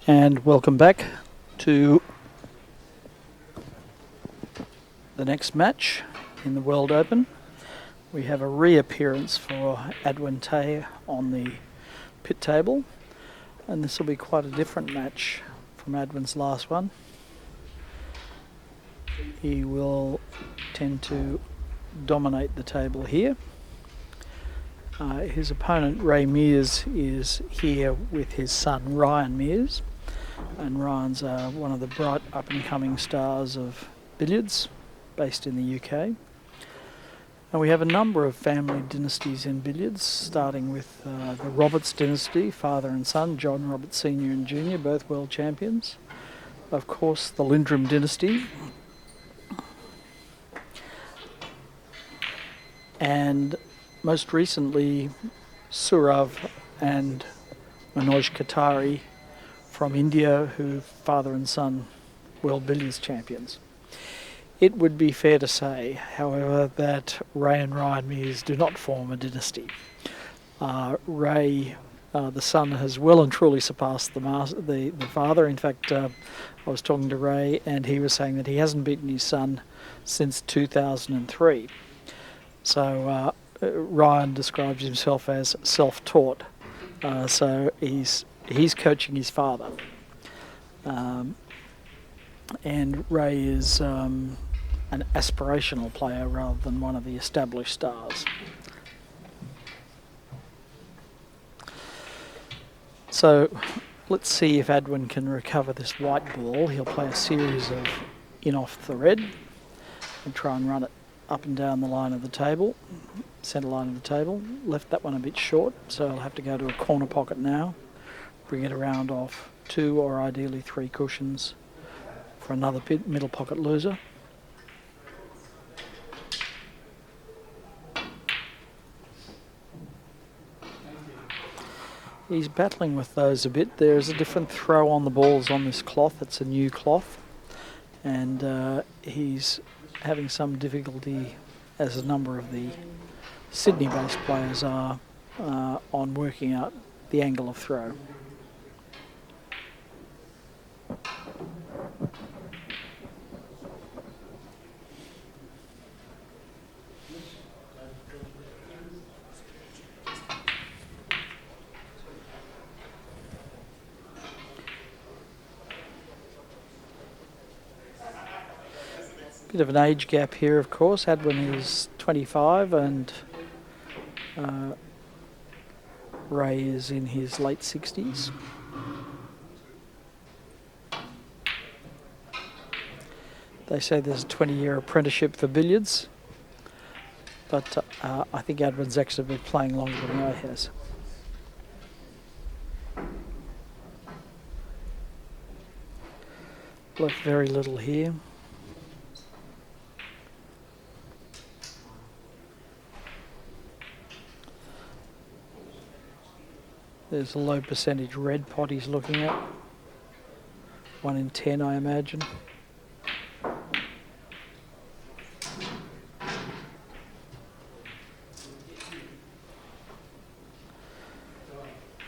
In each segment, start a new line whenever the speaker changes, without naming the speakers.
And welcome back to the next match in the World Open. We have a reappearance for Adwin on the pit table, and this will be quite a different match from Adwin's last one. He will tend to dominate the table here. His opponent, Mears, is here with his son, Ryan Mears. And Ryan's one of the bright up-and-coming stars of billiards, based in the UK. And we have a number of family dynasties in billiards, starting with the Roberts dynasty, father and son, John Roberts Sr. and Jr., both world champions. Of course, the Lindrum dynasty. And most recently, Surav and Manoj Katari from India, who father and son world billiards champions. It would be fair to say, however, that Ray and Ryan Mears do not form a dynasty. Ray, the son, has well and truly surpassed the father. In fact, I was talking to Ray, and he was saying that he hasn't beaten his son since 2003. So Ryan describes himself as self-taught. So he's coaching his father. And Ray is an aspirational player rather than one of the established stars. So let's see if Adwin can recover this white ball. He'll play a series of in off the red and try and run it up and down the line of the table, centre line of the table. Left that one a bit short, so I'll have to go to a corner pocket now, bring it around off 2 or ideally 3 cushions for another middle pocket loser. He's battling with those a bit. There's a different throw on the balls on this cloth. It's a new cloth, and he's having some difficulty, as a number of the Sydney-based players are, on working out the angle of throw. Bit of an age gap here, of course. Adwin is 25 and Ray is in his late 60s. They say there's a 20-year apprenticeship for billiards, but I think Adwin's actually been playing longer than Ray has. Left very little here. There's a low percentage red pot he's looking at. 1 in 10, I imagine.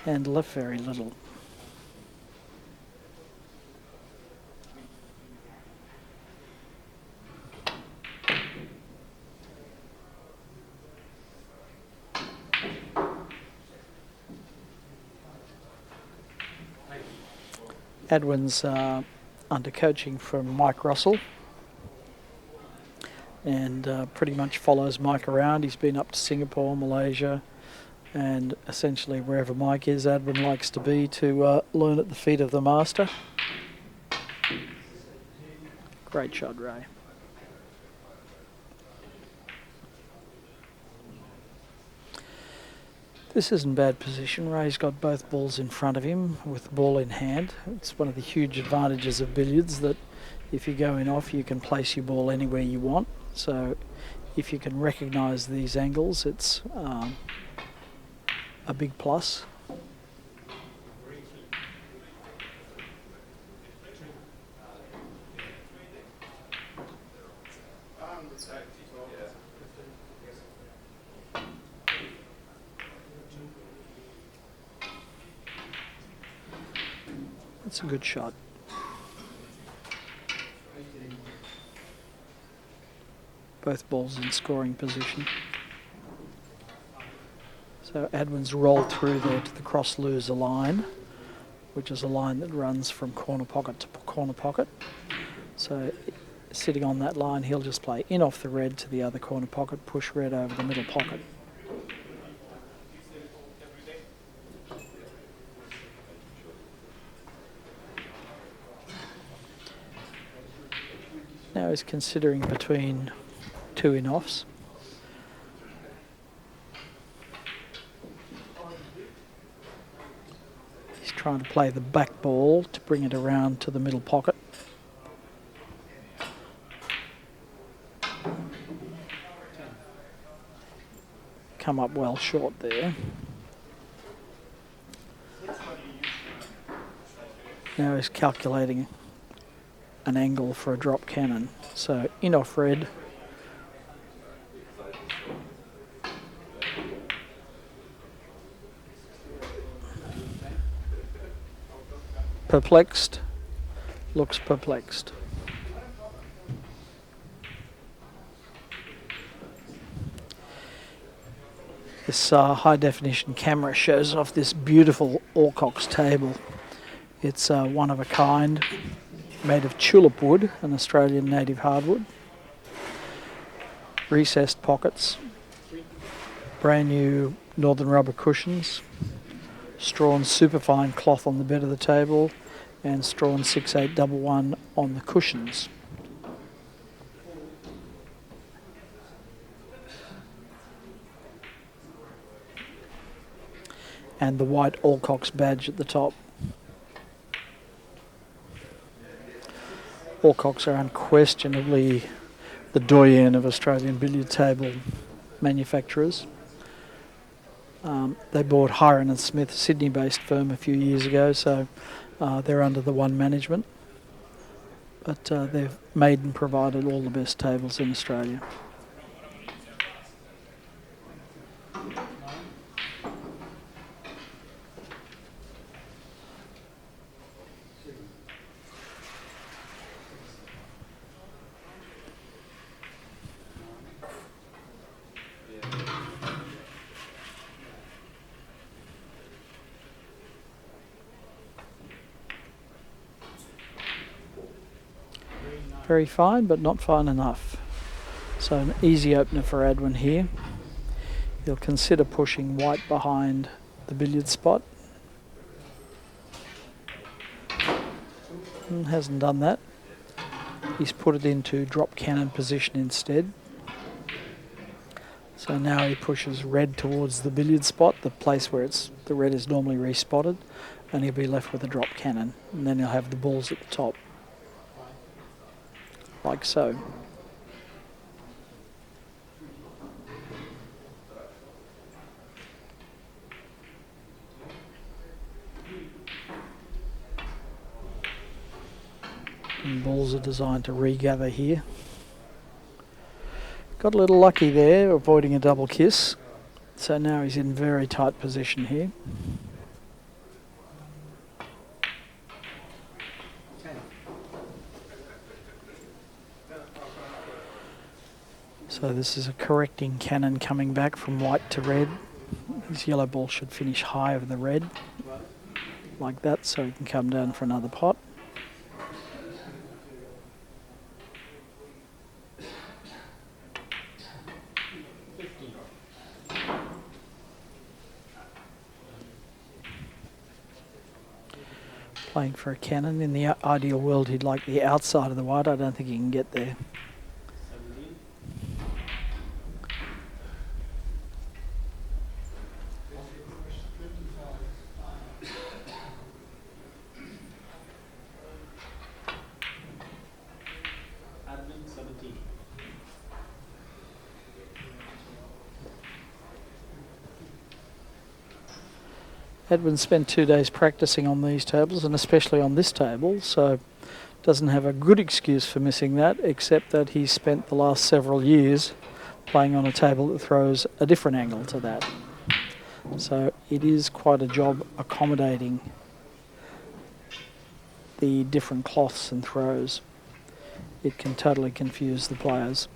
And left very little. Adwin's under coaching from Mike Russell, and pretty much follows Mike around. He's been up to Singapore, Malaysia, and essentially wherever Mike is, Adwin likes to be to learn at the feet of the master. Great shot, Ray. This isn't bad position. Ray's got both balls in front of him with the ball in hand. It's one of the huge advantages of billiards that if you go in off, you can place your ball anywhere you want. So if you can recognise these angles, it's a big plus. It's a good shot. Both balls in scoring position. So Adwin's rolled through there to the cross loser line, which is a line that runs from corner pocket to corner pocket. So sitting on that line, he'll just play in off the red to the other corner pocket, push red over the middle pocket. Now he's considering between two in-offs. He's trying to play the back ball to bring it around to the middle pocket. Come up well short there. Now he's calculating an angle for a drop cannon. So in off red. Perplexed. Looks perplexed. This high definition camera shows off this beautiful Alcock's table. It's one of a kind, made of tulip wood, an Australian native hardwood. Recessed pockets, brand new northern rubber cushions, strawn superfine cloth on the bed of the table, and strawn 6811 on the cushions. And the white Alcock's badge at the top. Alcocks are unquestionably the doyen of Australian billiard table manufacturers. They bought Hiron and Smith, a Sydney-based firm, a few years ago, so they're under the one management. But they've made and provided all the best tables in Australia. Very fine, but not fine enough. So an easy opener for Adwin here. He'll consider pushing white behind the billiard spot. Hasn't done that. He's put it into drop cannon position instead. So now he pushes red towards the billiard spot, the place where the red is normally respotted, and he'll be left with a drop cannon. And then he'll have the balls at the top. Like so. And balls are designed to regather here. Got a little lucky there, avoiding a double kiss. So now he's in very tight position here. So this is a correcting cannon coming back from white to red. His yellow ball should finish high over the red, like that, so he can come down for another pot. Playing for a cannon. In the ideal world, he'd like the outside of the white. I don't think he can get there. Adwin spent 2 days practicing on these tables, and especially on this table, so doesn't have a good excuse for missing that, except that he's spent the last several years playing on a table that throws a different angle to that. So it is quite a job accommodating the different cloths and throws, it can totally confuse the players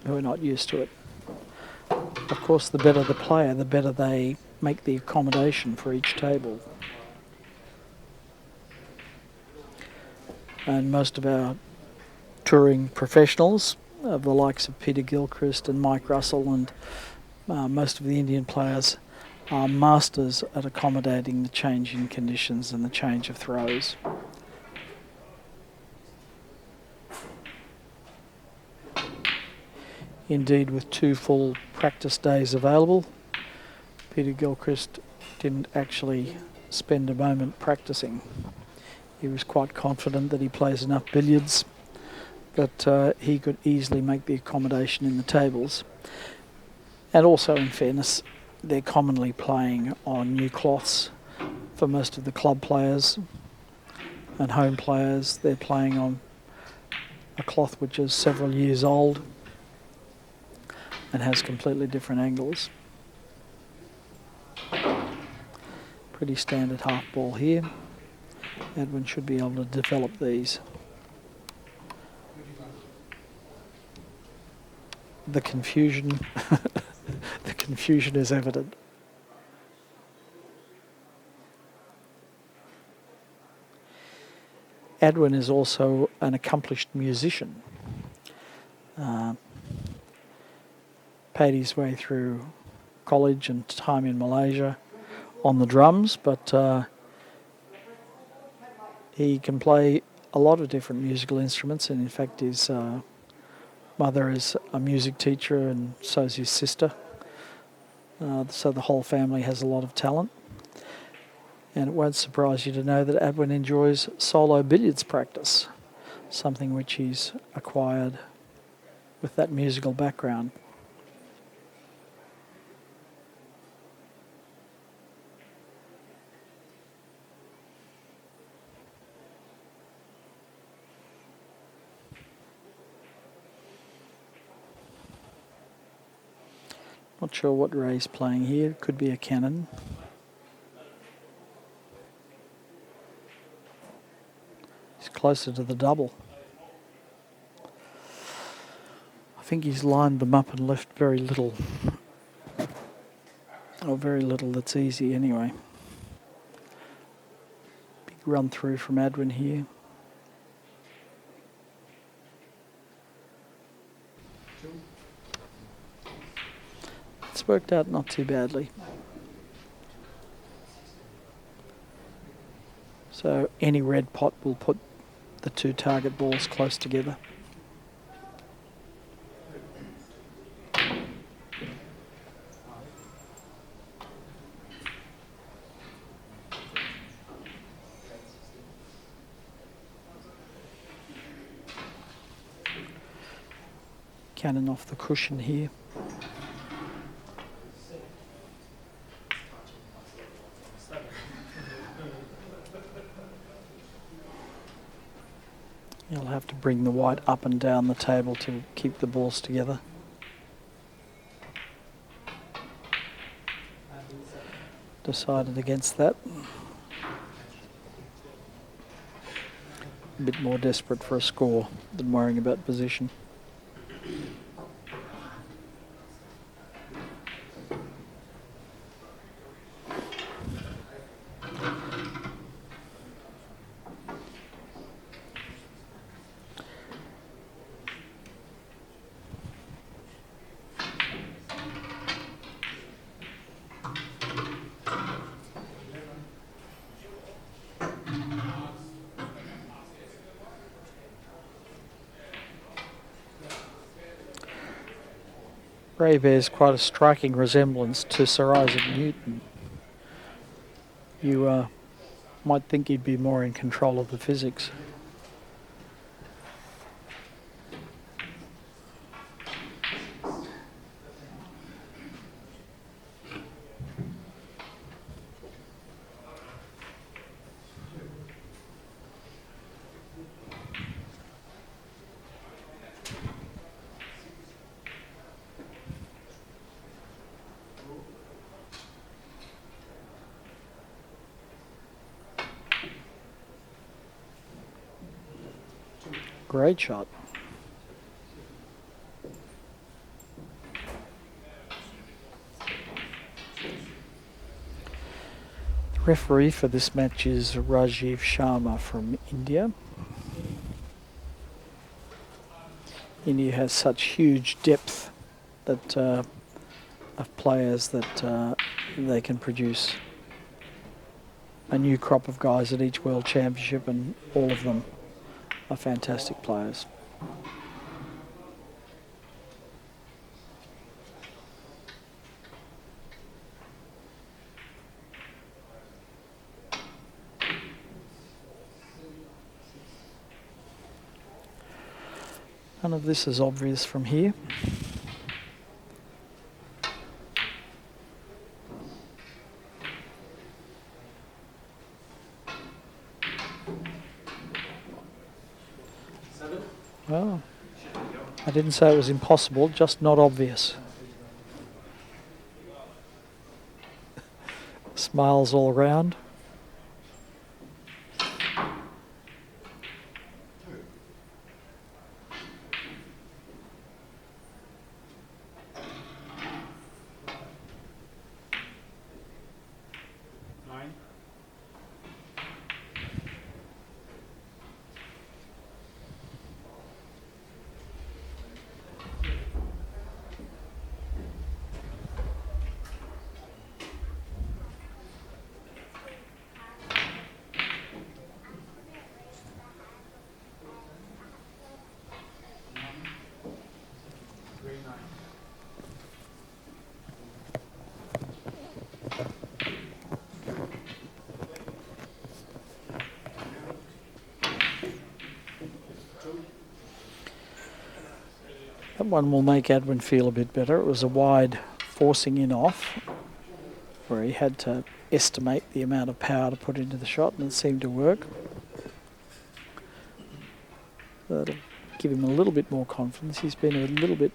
who are not used to it. Of course, the better the player, the better they make the accommodation for each table. And most of our touring professionals, of the likes of Peter Gilchrist and Mike Russell and most of the Indian players, are masters at accommodating the change in conditions and the change of throws. Indeed, with 2 full practice days available, Peter Gilchrist didn't actually spend a moment practicing. He was quite confident that he plays enough billiards that he could easily make the accommodation in the tables. And also, in fairness, they're commonly playing on new cloths for most of the club players and home players. They're playing on a cloth which is several years old and has completely different angles. Pretty standard half ball here. Adwin should be able to develop these. The confusion, the confusion is evident. Adwin is also an accomplished musician. Paid his way through college and time in Malaysia on the drums, but he can play a lot of different musical instruments, and in fact his mother is a music teacher and so is his sister. So the whole family has a lot of talent. And it won't surprise you to know that Adwin enjoys solo billiards practice, something which he's acquired with that musical background. Not sure what Ray's playing here. Could be a cannon. He's closer to the double. I think he's lined them up and left very little. Or very little that's easy anyway. Big run through from Adwin here. It's worked out not too badly. So any red pot will put the 2 target balls close together. Cannon off the cushion here. You'll have to bring the white up and down the table to keep the balls together. Decided against that. A bit more desperate for a score than worrying about position. Ray bears quite a striking resemblance to Sir Isaac Newton. You might think he'd be more in control of the physics. Great shot. The referee for this match is Rajiv Sharma from India. India has such huge depth that of players that they can produce a new crop of guys at each World Championship, and all of them are fantastic players. None of this is obvious from here. Well, I didn't say it was impossible, just not obvious. Smiles all around. That one will make Adwin feel a bit better. It was a wide forcing in off where he had to estimate the amount of power to put into the shot, and it seemed to work. That'll give him a little bit more confidence. He's been a little bit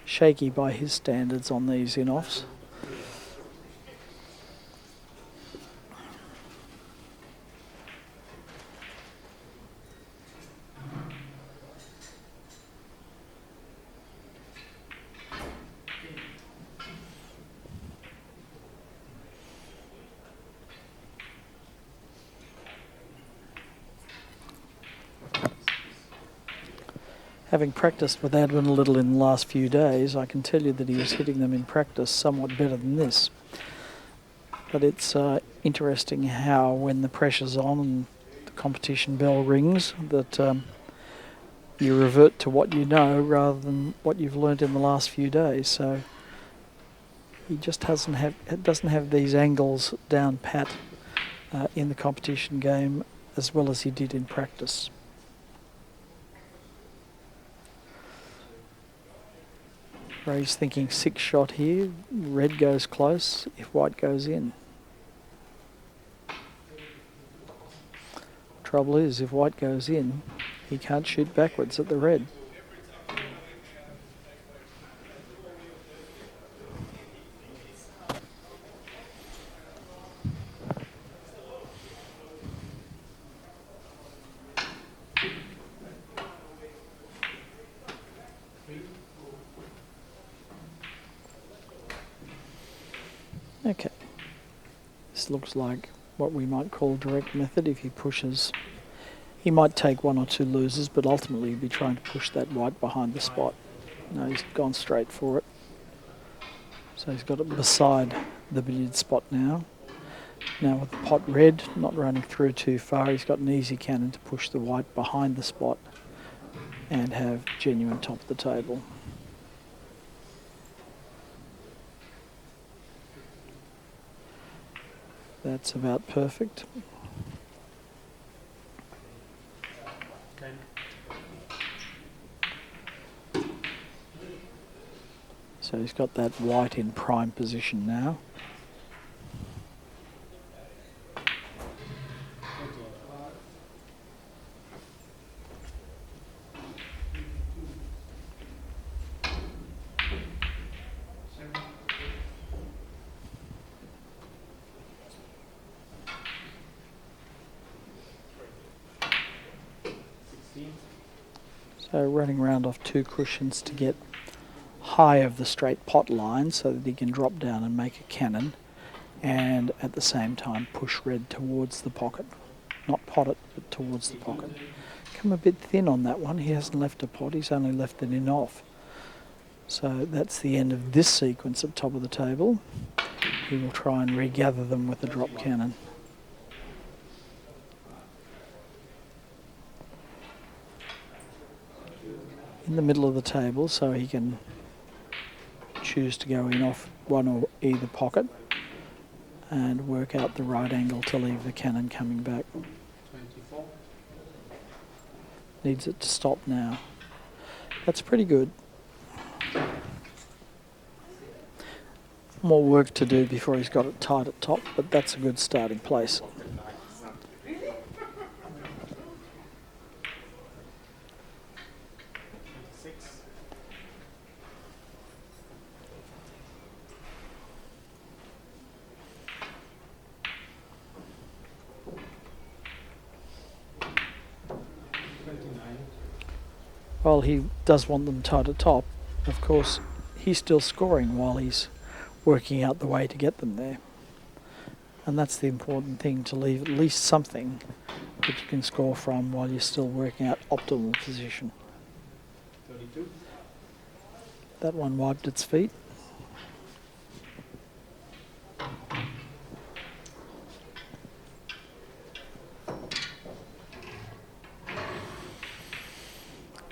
shaky by his standards on these in-offs. Having practiced with Adwin a little in the last few days, I can tell you that he was hitting them in practice somewhat better than this. But it's interesting how when the pressure's on and the competition bell rings, that you revert to what you know rather than what you've learnt in the last few days. So he just doesn't have these angles down pat in the competition game as well as he did in practice. Ray's thinking 6 shot here. Red goes close if white goes in. Trouble is, if white goes in, he can't shoot backwards at the red. Okay, this looks like what we might call direct method. If he pushes, he might take 1 or 2 losers, but ultimately he'll be trying to push that white behind the spot. No, he's gone straight for it. So he's got it beside the billiard spot now. Now with the pot red, not running through too far, he's got an easy cannon to push the white behind the spot and have genuine top of the table. That's about perfect. So he's got that white in prime position now. So running around off 2 cushions to get high of the straight pot line so that he can drop down and make a cannon, and at the same time push red towards the pocket. Not pot it, but towards the pocket. Come a bit thin on that one. He hasn't left a pot, he's only left it in off. So that's the end of this sequence at top of the table. He will try and regather them with a drop cannon. In the middle of the table, so he can choose to go in off one or either pocket and work out the right angle to leave the cannon coming back.
24.
Needs it to stop now. That's pretty good. More work to do before he's got it tight at top, but that's a good starting place. While he does want them tight at top, of course, he's still scoring while he's working out the way to get them there. And that's the important thing, to leave at least something that you can score from while you're still working out optimal position.
32.
That one wiped its feet.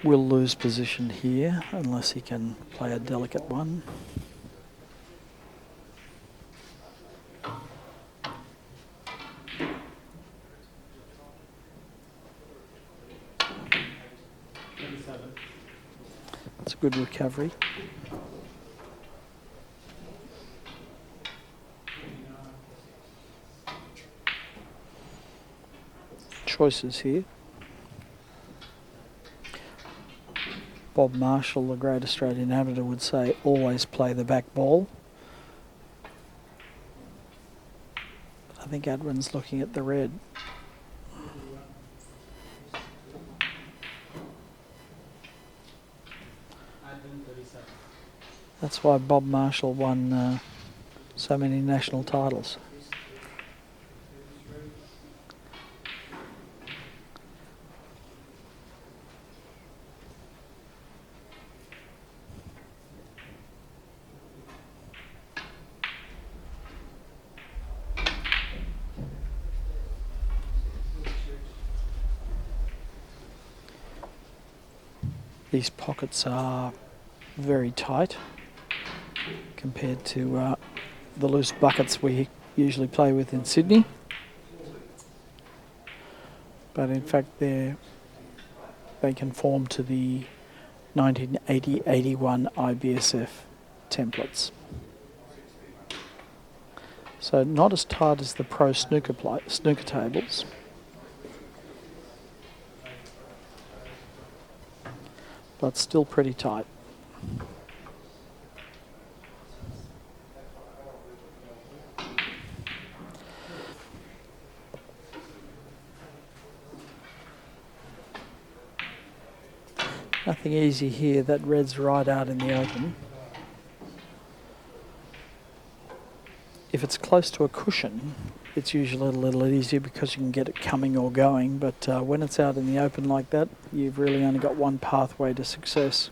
Will lose position here unless he can play a delicate one. It's a good recovery. Choices here. Bob Marshall, the great Australian amateur, would say always play the back ball. I think Adwin's looking at the red. That's why Bob Marshall won so many national titles. These pockets are very tight compared to the loose buckets we usually play with in Sydney. But in fact they conform to the 1980-81 IBSF templates. So not as tight as the pro snooker tables. But still pretty tight. Nothing easy here. That red's right out in the open. If it's close to a cushion, it's usually a little easier because you can get it coming or going, but when it's out in the open like that, you've really only got one pathway to success.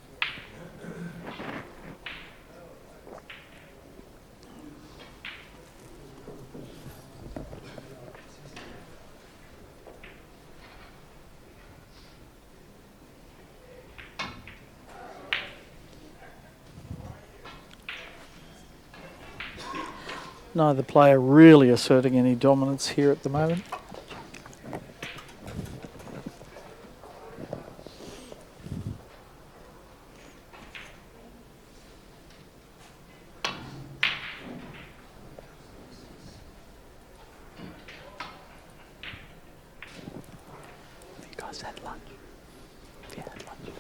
Neither player really asserting any dominance here at the moment. Have you guys had lunch? Have you had lunch?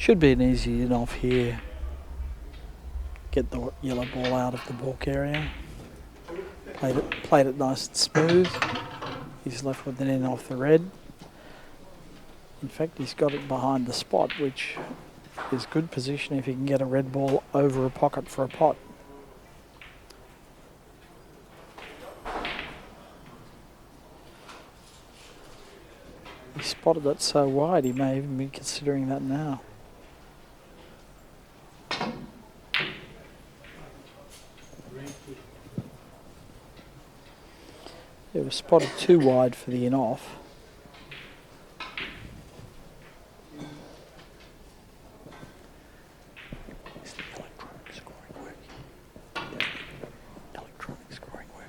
Should be an easy in off here. Get the yellow ball out of the balk area. Played it nice and smooth. He's left with an in off the red. In fact, he's got it behind the spot, which is good position if he can get a red ball over a pocket for a pot. He spotted it so wide, he may even be considering that now. It was spotted too wide for the in-off. Is the electronic scoring working? Electronic scoring working.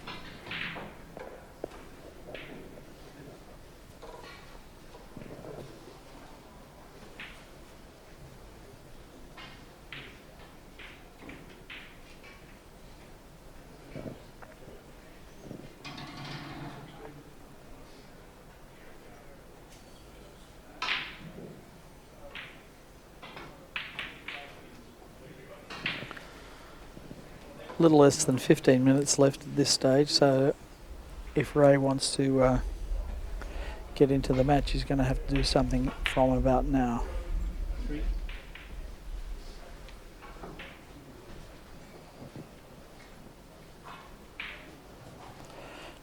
Little less than 15 minutes left at this stage, so if Ray wants to get into the match, he's going to have to do something from about now.
3.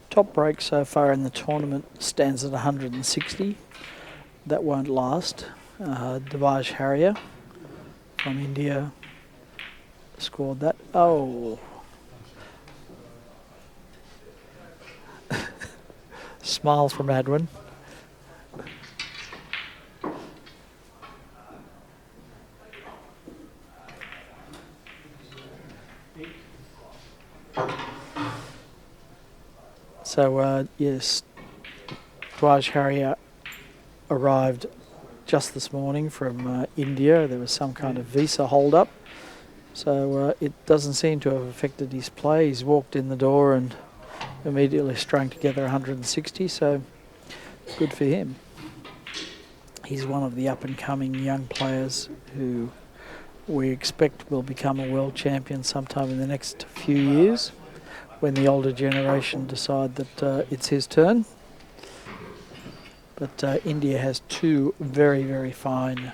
Top break so far in the tournament stands at 160. That won't last. Devaj Harrier from India scored that. Oh. Smile from Adwin. So, yes, Dwaj Harrier arrived just this morning from India. There was some kind of visa hold-up. So it doesn't seem to have affected his play. He's walked in the door and immediately strung together 160, so good for him. He's one of the up-and-coming young players who we expect will become a world champion sometime in the next few years when the older generation decide that it's his turn. But India has two very, very fine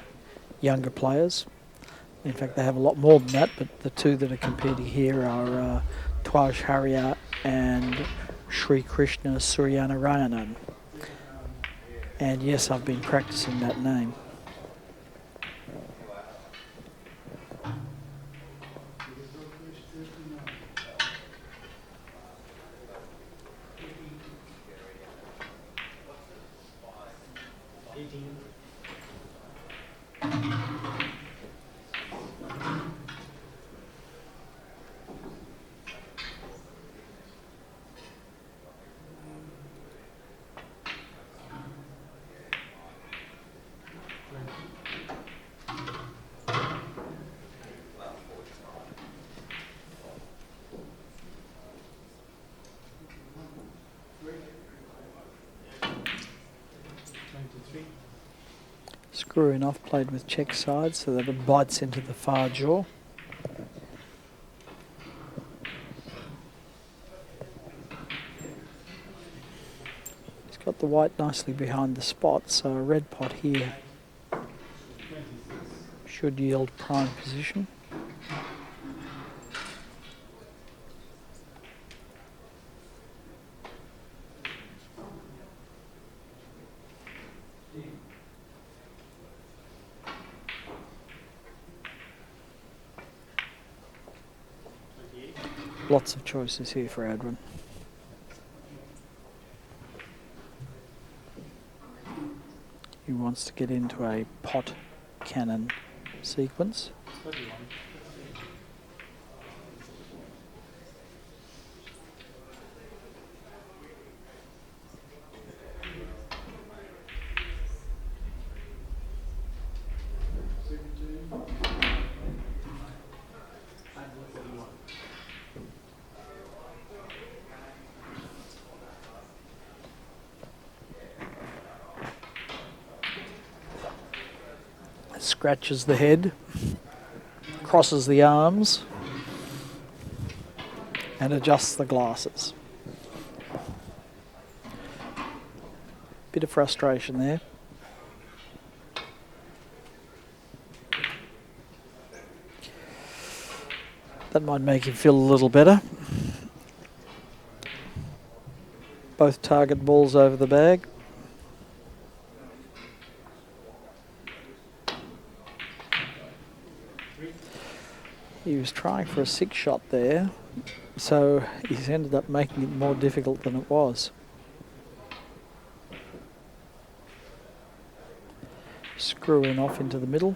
younger players. In fact, they have a lot more than that, but the two that are competing here are Dwaj Harrier and Sri Krishna Suryanarayanan. And yes, I've been practicing that name. Screwing off, played with check side so that it bites into the far jaw. He's got the white nicely behind the spot, so a red pot here should yield prime position. Lots of choices here for Adwin. He wants to get into a pot cannon sequence.
31.
scratches the head, crosses the arms, and adjusts the glasses. Bit of frustration there. That might make him feel a little better. Both target balls over the bag. He was trying for a 6 shot there, so he's ended up making it more difficult than it was. Screwing off into the middle.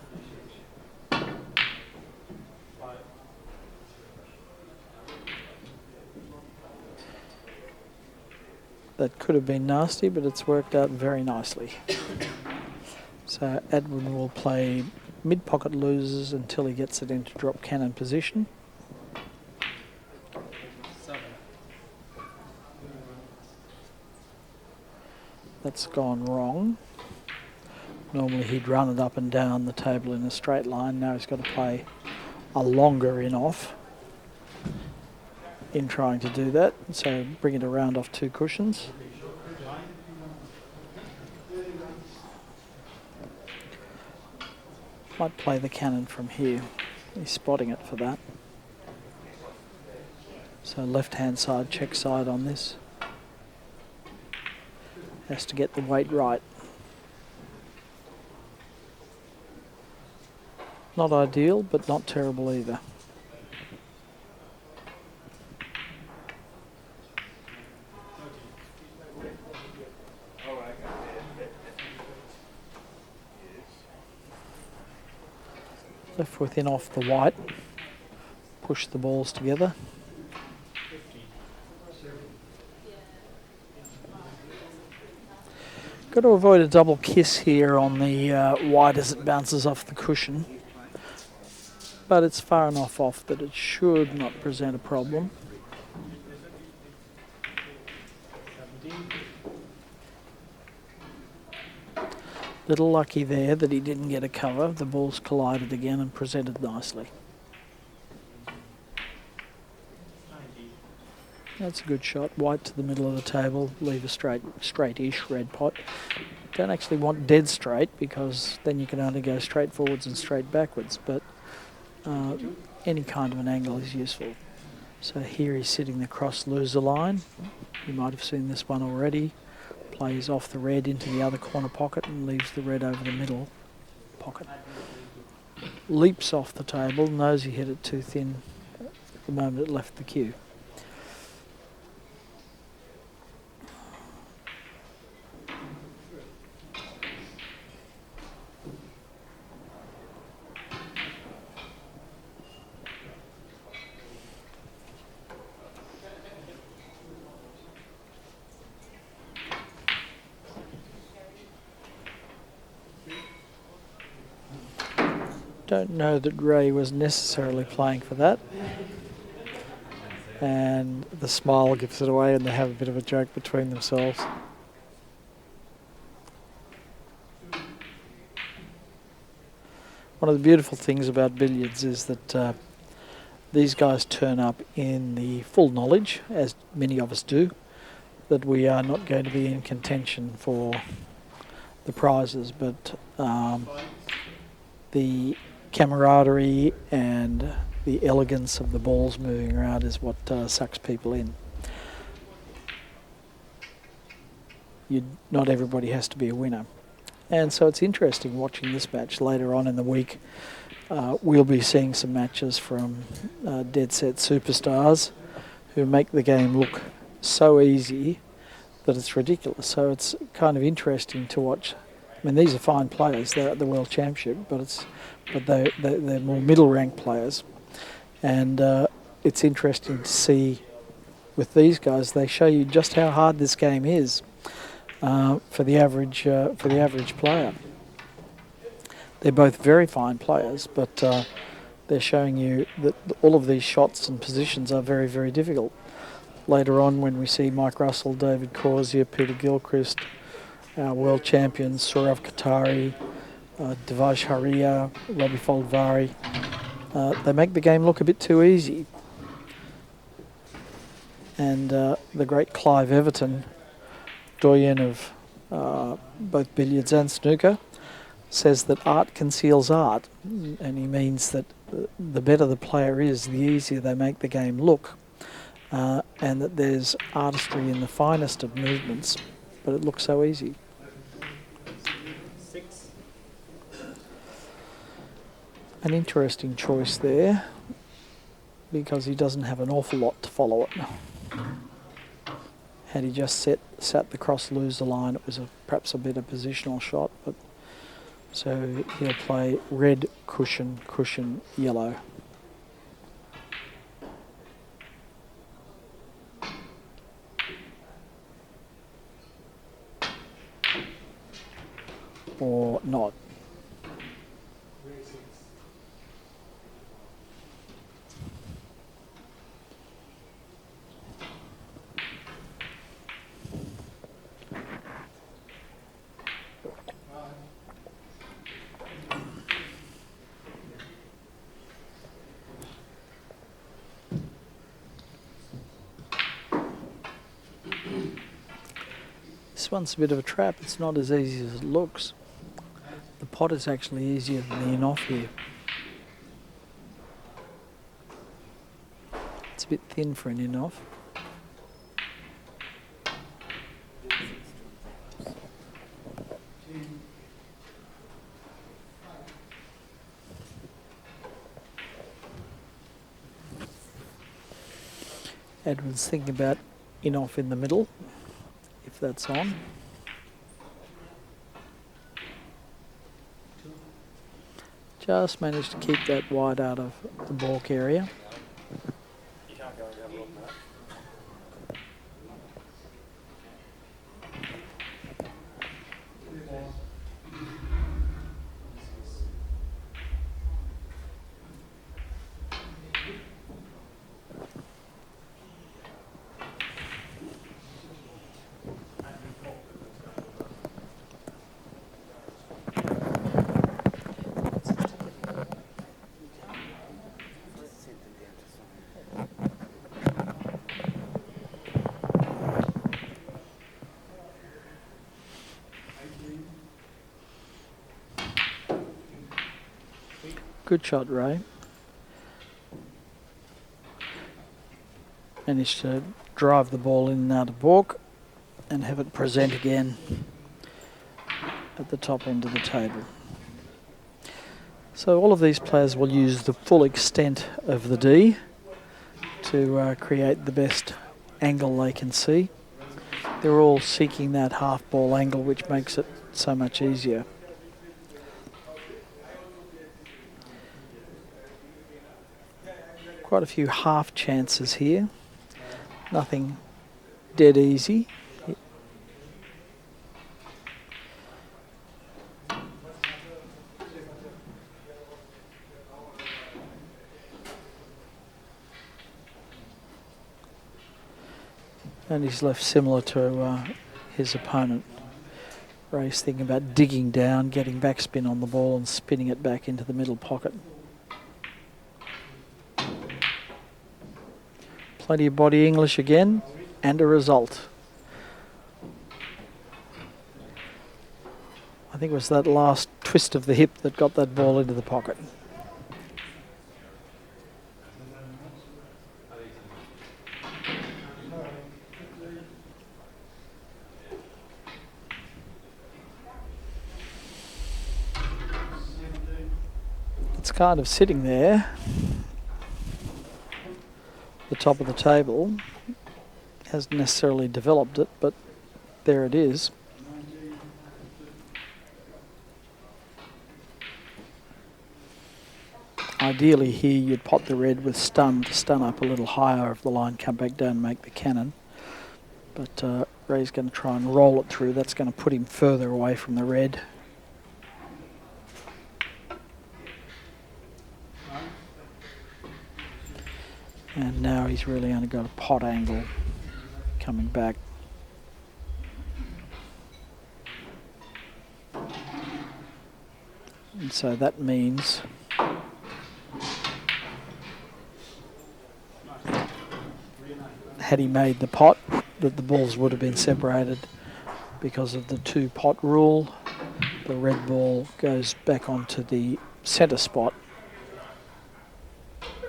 That could have been nasty, but it's worked out very nicely. So Adwin will play mid-pocket losers until he gets it into drop cannon position.
7.
That's gone wrong. Normally he'd run it up and down the table in a straight line. Now he's got to play a longer in-off in trying to do that. So bring it around off 2 cushions. Might play the cannon from here. He's spotting it for that. So left-hand side, check side on this. Has to get the weight right. Not ideal, but not terrible either. Left foot in off the white. Push the balls together. Got to avoid a double kiss here on the white as it bounces off the cushion. But it's far enough off that it should not present a problem. Little lucky there that he didn't get a cover. The balls collided again and presented nicely. That's a good shot. White to the middle of the table. Leave a straight-ish red pot. Don't actually want dead straight because then you can only go straight forwards and straight backwards. But any kind of an angle is useful. So here he's sitting the cross loser line. You might have seen this one already. Plays off the red into the other corner pocket and leaves the red over the middle pocket. Leaps off the table, knows he hit it too thin at the moment it left the cue. Don't know that Ray was necessarily playing for that. And the smile gives it away and they have a bit of a joke between themselves. One of the beautiful things about billiards is that these guys turn up in the full knowledge, as many of us do, that we are not going to be in contention for the prizes, but the camaraderie and the elegance of the balls moving around is what sucks people in. Not everybody has to be a winner. And so it's interesting watching this match later on in the week. We'll be seeing some matches from dead set superstars who make the game look so easy that it's ridiculous. So it's kind of interesting to watch. I mean, these are fine players. They're at the World Championship, but they're more middle-ranked players. And it's interesting to see with these guys. They show you just how hard this game is for the average player. They're both very fine players, but they're showing you that all of these shots and positions are very, very difficult. Later on, when we see Mike Russell, David Corsia, Peter Gilchrist, our world champions, Sourav Qatari, Devaj Haria, Robbie Foldvari. They make the game look a bit too easy. And the great Clive Everton, doyen of both billiards and snooker, says that art conceals art, and he means that the better the player is, the easier they make the game look, and that there's artistry in the finest of movements, but it looks so easy.
6.
An interesting choice there, because he doesn't have an awful lot to follow it. Had he just sat the cross loser line, it was perhaps a better positional shot, but so he'll play red, cushion, cushion, yellow. Or not. This one's a bit of a trap. It's not as easy as it looks. The pot is actually easier than the in-off here. It's a bit thin for an in-off. Adwin's thinking about in-off in the middle, if that's on. Just managed to keep that wide out of the balk area. Good shot, Ray. Managed to drive the ball in and out of balk and have it present again at the top end of the table. So all of these players will use the full extent of the D to create the best angle they can see. They're all seeking that half ball angle, which makes it so much easier. Quite a few half chances here. Nothing dead easy. And he's left similar to his opponent. Ray's thinking about digging down, getting backspin on the ball and spinning it back into the middle pocket. Plenty of body English again, and a result. I think it was that last twist of the hip that got that ball into the pocket. It's kind of sitting there, the top of the table. Hasn't necessarily developed it, but there it is. Ideally here you'd pot the red with stun to stun up a little higher if the line come back down and make the cannon. But Ray's going to try and roll it through. That's going to put him further away from the red. And now he's really only got a pot angle coming back. And so that means had he made the pot, that the balls would have been separated because of the 2-pot rule. The red ball goes back onto the centre spot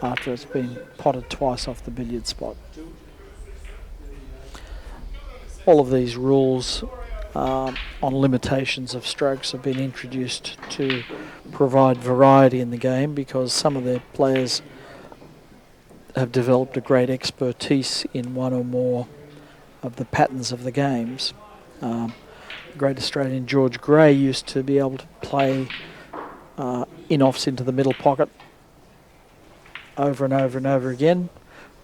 after it's been potted twice off the billiard spot. All of these rules on limitations of strokes have been introduced to provide variety in the game, because some of the players have developed a great expertise in one or more of the patterns of the games. Great Australian George Gray used to be able to play in-offs into the middle pocket over and over and over again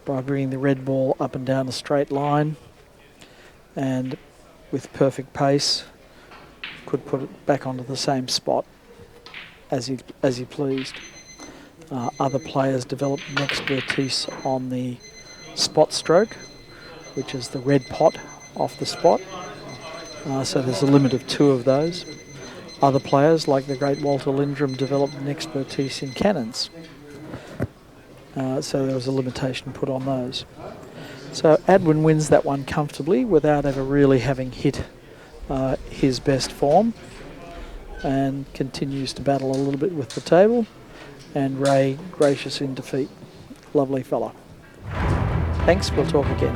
by bringing the red ball up and down a straight line, and with perfect pace could put it back onto the same spot as he pleased. Other players developed an expertise on the spot stroke, which is the red pot off the spot. So there's a limit of 2 of those. Other players, like the great Walter Lindrum, developed an expertise in cannons. So there was a limitation put on those. So Adwin wins that one comfortably without ever really having hit his best form, and continues to battle a little bit with the table. And Ray, gracious in defeat. Lovely fella. Thanks, we'll talk again.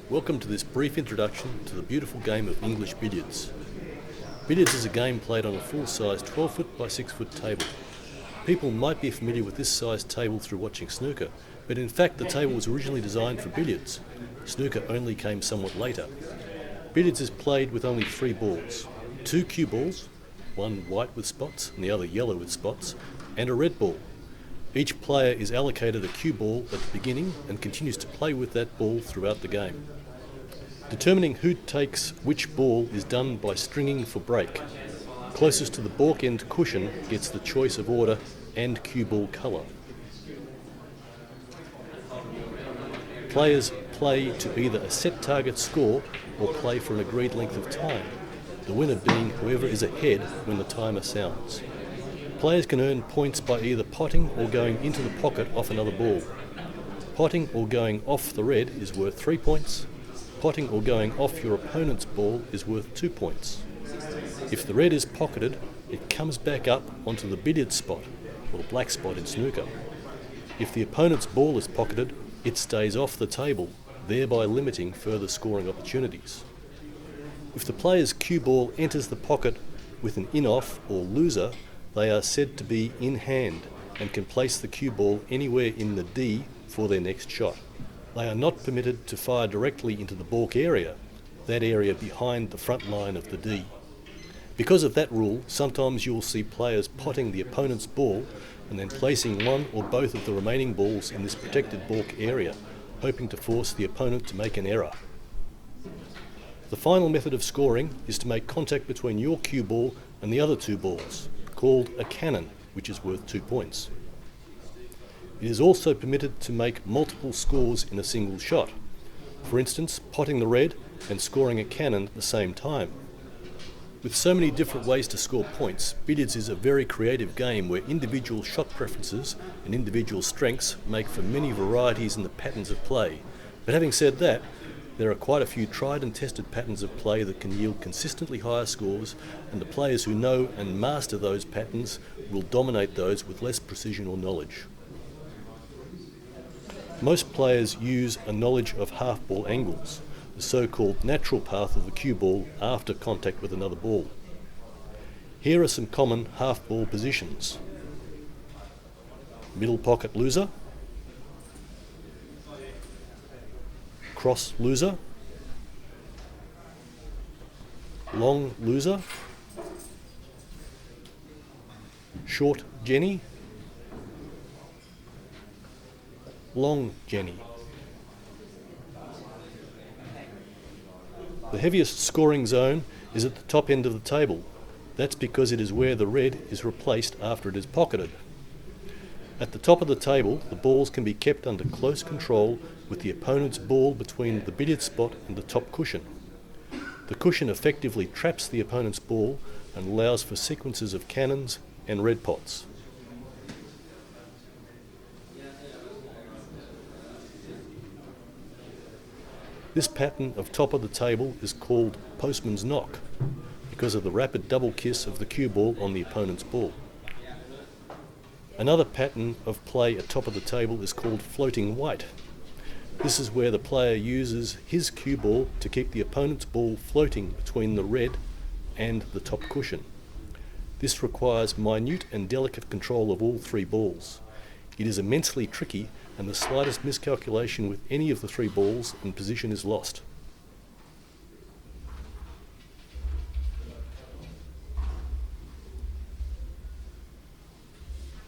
Welcome to this brief introduction to the beautiful game of English billiards. Billiards is a game played on a full-size 12-foot by 6-foot table. People might be familiar with this size table through watching snooker, but in fact the table was originally designed for billiards. Snooker only came somewhat later. Billiards is played with only 3 balls, 2 cue balls, one white with spots and the other yellow with spots, and a red ball. Each player is allocated a cue ball at the beginning and continues to play with that ball throughout the game. Determining who takes which ball is done by stringing for break. Closest to the balk end cushion gets the choice of order and cue ball colour. Players play to either a set target score or play for an agreed length of time, the winner being whoever is ahead when the timer sounds. Players can earn points by either potting or going into the pocket off another ball. Potting or going off the red is worth 3 points. Potting or going off your opponent's ball is worth 2 points. If the red is pocketed, it comes back up onto the billiard spot, or black spot in snooker. If the opponent's ball is pocketed, it stays off the table, thereby limiting further scoring opportunities. If the player's cue ball enters the pocket with an in-off or loser, they are said to be in hand and can place the cue ball anywhere in the D for their next shot. They are not permitted to fire directly into the balk area, that area behind the front line of the D. Because of that rule, sometimes you will see players potting the opponent's ball and then placing one or both of the remaining balls in this protected balk area, hoping to force the opponent to make an error. The final method of scoring is to make contact between your cue ball and the other 2 balls, called a cannon, which is worth 2 points. It is also permitted to make multiple scores in a single shot. For instance, potting the red and scoring a cannon at the same time. With so many different ways to score points, billiards is a very creative game where individual shot preferences and individual strengths make for many varieties in the patterns of play. But having said that, there are quite a few tried and tested patterns of play that can yield consistently higher scores, and the players who know and master those patterns will dominate those with less precision or knowledge. Most players use a knowledge of half-ball angles, the so-called natural path of the cue ball after contact with another ball. Here are some common half-ball positions. Middle pocket loser, cross loser, long loser, short Jenny, long Jenny. The heaviest scoring zone is at the top end of the table. That's because it is where the red is replaced after it is pocketed. At the top of the table, the balls can be kept under close control with the opponent's ball between the billiard spot and the top cushion. The cushion effectively traps the opponent's ball and allows for sequences of cannons and red pots. This pattern of top of the table is called postman's knock because of the rapid double kiss of the cue ball on the opponent's ball. Another pattern of play at top of the table is called floating white. This is where the player uses his cue ball to keep the opponent's ball floating between the red and the top cushion. This requires minute and delicate control of all three balls. It is immensely tricky, and the slightest miscalculation with any of the three balls and position is lost.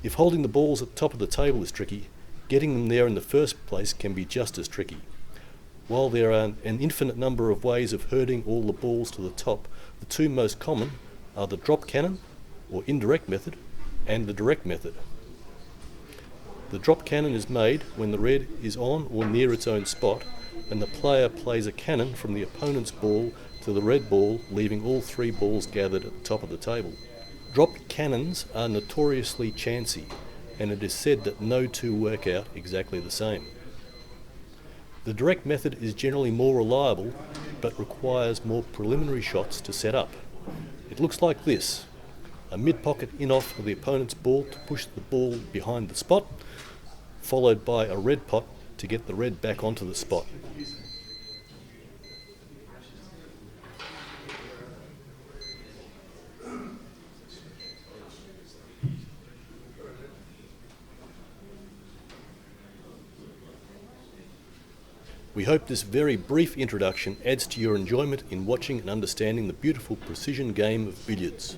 If holding the balls at the top of the table is tricky, getting them there in the first place can be just as tricky. While there are an infinite number of ways of herding all the balls to the top, the two most common are the drop cannon, or indirect method, and the direct method. The drop cannon is made when the red is on or near its own spot, and the player plays a cannon from the opponent's ball to the red ball, leaving all three balls gathered at the top of the table. Dropped cannons are notoriously chancy, and it is said that no two work out exactly the same. The direct method is generally more reliable, but requires more preliminary shots to set up. It looks like this: a mid-pocket in-off of the opponent's ball to push the ball behind the spot, followed by a red pot to get the red back onto the spot. We hope this very brief introduction adds to your enjoyment in watching and understanding the beautiful precision game of billiards.